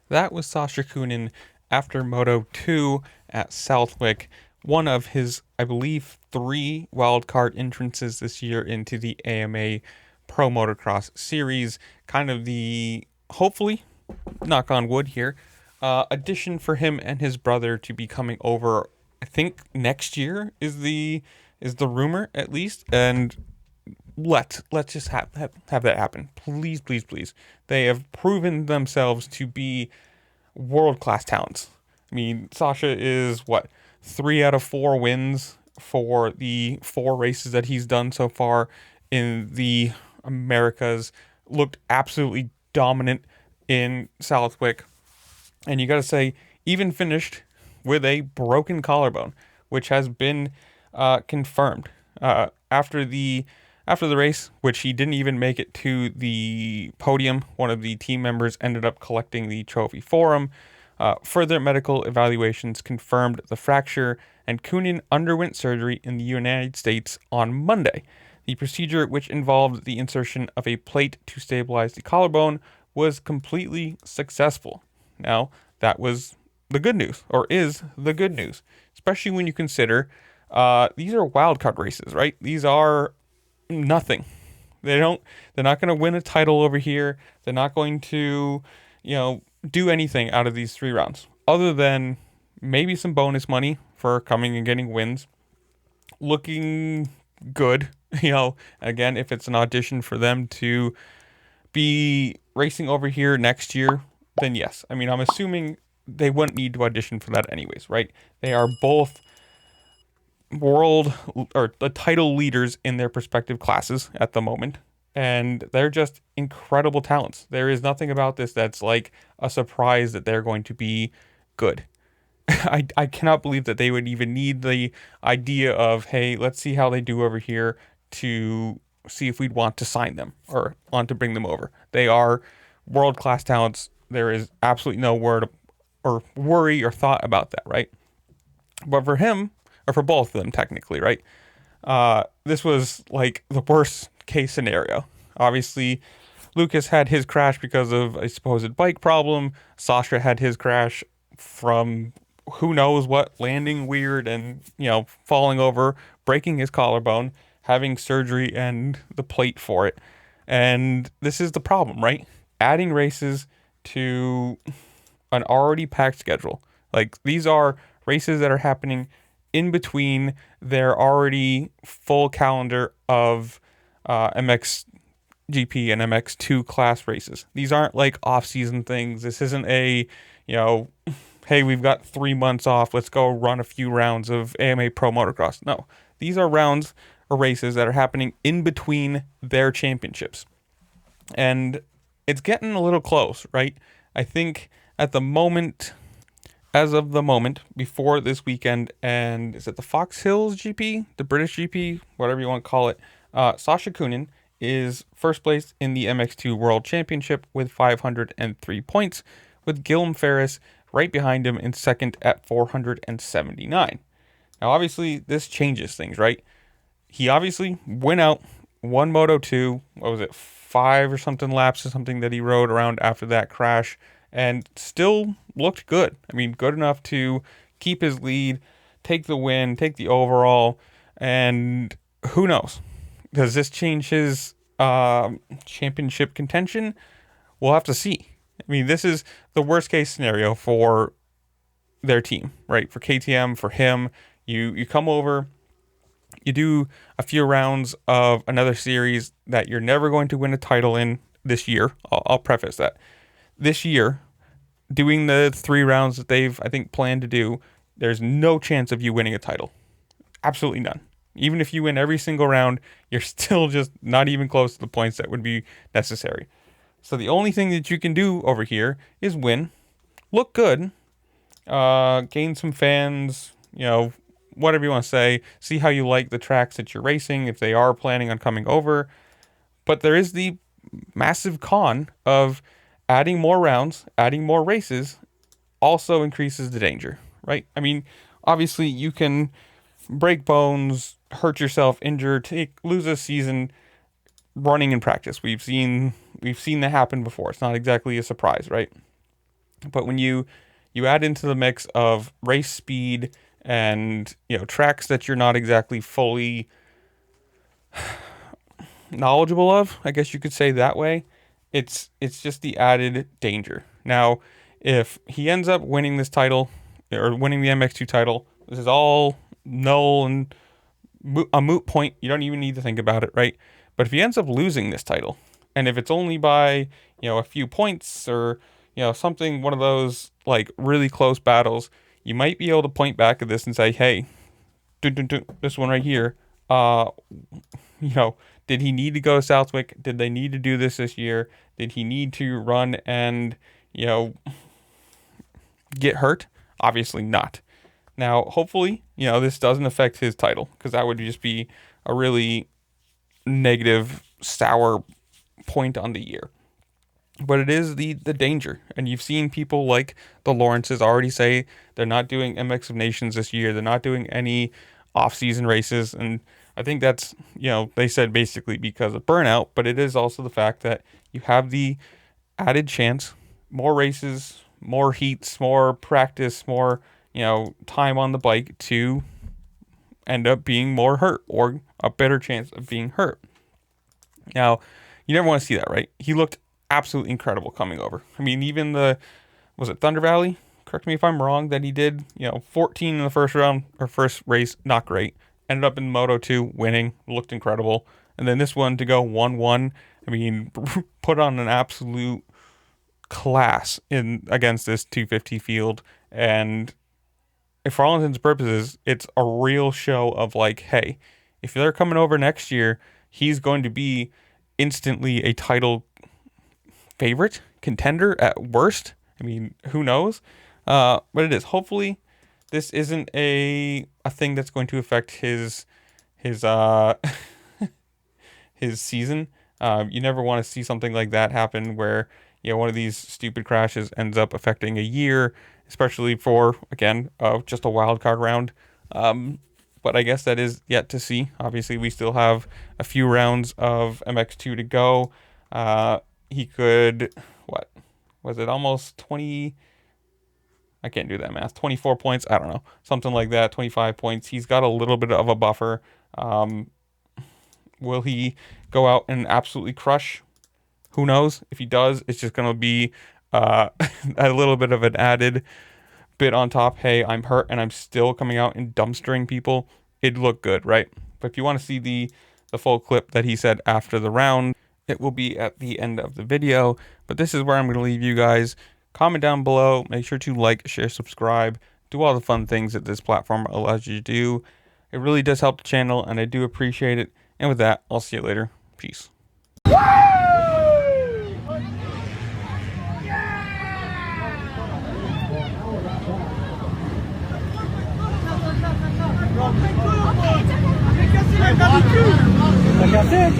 That was Sasha Coenen after Moto 2 at Southwick, one of his, I believe, 3 wildcard entrances this year into the AMA Pro Motocross Series. Kind of the, hopefully, knock on wood here, addition for him and his brother to be coming over. I think next year is the rumor, at least, and let's just have that happen, please, please, please. They have proven themselves to be world class talents. I mean, Sasha is what, 3 out of 4 wins for the 4 races that he's done so far in the Americas. Looked absolutely dominant in Southwick, and you got to say, even finished with a broken collarbone, which has been confirmed after the race, which he didn't even make it to the podium. One of the team members ended up collecting the trophy for him. Further medical evaluations confirmed the fracture, and Coenen underwent surgery in the United States on Monday. The procedure, which involved the insertion of a plate to stabilize the collarbone, was completely successful. Now, that was the good news, or is the good news, especially when you consider these are wildcard races, right? These are nothing. They're not going to win a title over here. They're not going to, do anything out of these 3 rounds other than maybe some bonus money for coming and getting wins. Looking good, again, if it's an audition for them to be racing over here next year, then yes. I mean, I'm assuming they wouldn't need to audition for that anyways, right? They are both world or the title leaders in their respective classes at the moment, and they're just incredible talents. There is nothing about this that's like a surprise that they're going to be good. I cannot believe that they would even need the idea of, hey, let's see how they do over here to see if we'd want to sign them or want to bring them over. They are world-class talents. There is absolutely no word or worry or thought about that, right? But for him, or for both of them technically, right? This was like the worst case scenario. Obviously, Lucas had his crash because of a supposed bike problem. Sasha had his crash from who knows what, landing weird and, falling over, breaking his collarbone, having surgery and the plate for it. And this is the problem, right? Adding races to an already packed schedule. Like, these are races that are happening in between their already full calendar of MXGP and MX2 class races. These aren't like off-season things. This isn't a, hey, we've got 3 months off, let's go run a few rounds of AMA Pro Motocross. No, these are rounds or races that are happening in between their championships. And it's getting a little close, right? I think at the moment, as of the moment, before this weekend, and is it the Fox Hills GP, the British GP, whatever you want to call it, Sasha Coenen is first place in the MX2 World Championship with 503 points, with Guillaume Ferris right behind him in second at 479. Now, obviously, this changes things, right? He obviously went out, won Moto 2, what was it, 5 or something laps or something that he rode around after that crash, and still looked good. I mean, good enough to keep his lead, take the win, take the overall, and who knows? Does this change his championship contention? We'll have to see. I mean, this is the worst case scenario for their team, right? For KTM, for him, you come over, you do a few rounds of another series that you're never going to win a title in this year. I'll preface that. This year, doing the 3 rounds that they've, I think, planned to do, there's no chance of you winning a title. Absolutely none. Even if you win every single round, you're still just not even close to the points that would be necessary. So the only thing that you can do over here is win, look good, gain some fans, whatever you want to say, see how you like the tracks that you're racing, if they are planning on coming over. But there is the massive con of adding more rounds, adding more races, also increases the danger, right? I mean, obviously you can break bones, hurt yourself, injure, lose a season running in practice. We've seen we've seen that happen before. It's not exactly a surprise, right? But when you add into the mix of race speed and, you know, tracks that you're not exactly fully knowledgeable of, I guess you could say that way, it's just the added danger. Now, if he ends up winning this title or winning the MX2 title, this is all null and a moot point. You don't even need to think about it, right? But if he ends up losing this title, and if it's only by, you know, a few points or, you know, something, one of those like really close battles, you might be able to point back at this and say, hey, this one right here, you know, did he need to go to Southwick? Did they need to do this year? Did he need to run and, you know, get hurt? Obviously not. Now, hopefully, you know, this doesn't affect his title, because that would just be a really negative, sour point on the year. But it is the danger. And you've seen people like the Lawrences already say they're not doing MX of Nations this year. They're not doing any off-season races. And I think that's, you know, they said basically because of burnout, but it is also the fact that you have the added chance, more races, more heats, more practice, more, you know, time on the bike to end up being more hurt or a better chance of being hurt. Now, you never want to see that, right? He looked absolutely incredible coming over. I mean, even was it Thunder Valley? Correct me if I'm wrong, that he did, you know, 14 in the first round or first race, not great. Ended up in Moto 2 winning, looked incredible. And then this one to go 1-1, I mean, put on an absolute class in against this 250 field. And for all intents and purposes, it's a real show of like, hey, if they're coming over next year, he's going to be instantly a title favorite, contender at worst. I mean, who knows? But it is. Hopefully, this isn't a thing that's going to affect his his season. You never want to see something like that happen where, you know, one of these stupid crashes ends up affecting a year, especially for, again, just a wild card round. But I guess that is yet to see. Obviously, we still have a few rounds of MX2 to go. He could, what was it, almost 20? I can't do that math. 24 points, I don't know, something like that. 25 points. He's got a little bit of a buffer. Will he go out and absolutely crush? Who knows? If he does, it's just going to be a little bit of an added bit on top. Hey, I'm hurt and I'm still coming out and dumpstering people. It'd look good, right? But if you want to see the full clip that he said after the round, it will be at the end of the video. But this is where I'm going to leave you guys. Comment down below. Make sure to like, share, subscribe. Do all the fun things that this platform allows you to do. It really does help the channel, and I do appreciate it. And with that, I'll see you later. Peace. T'as cassé?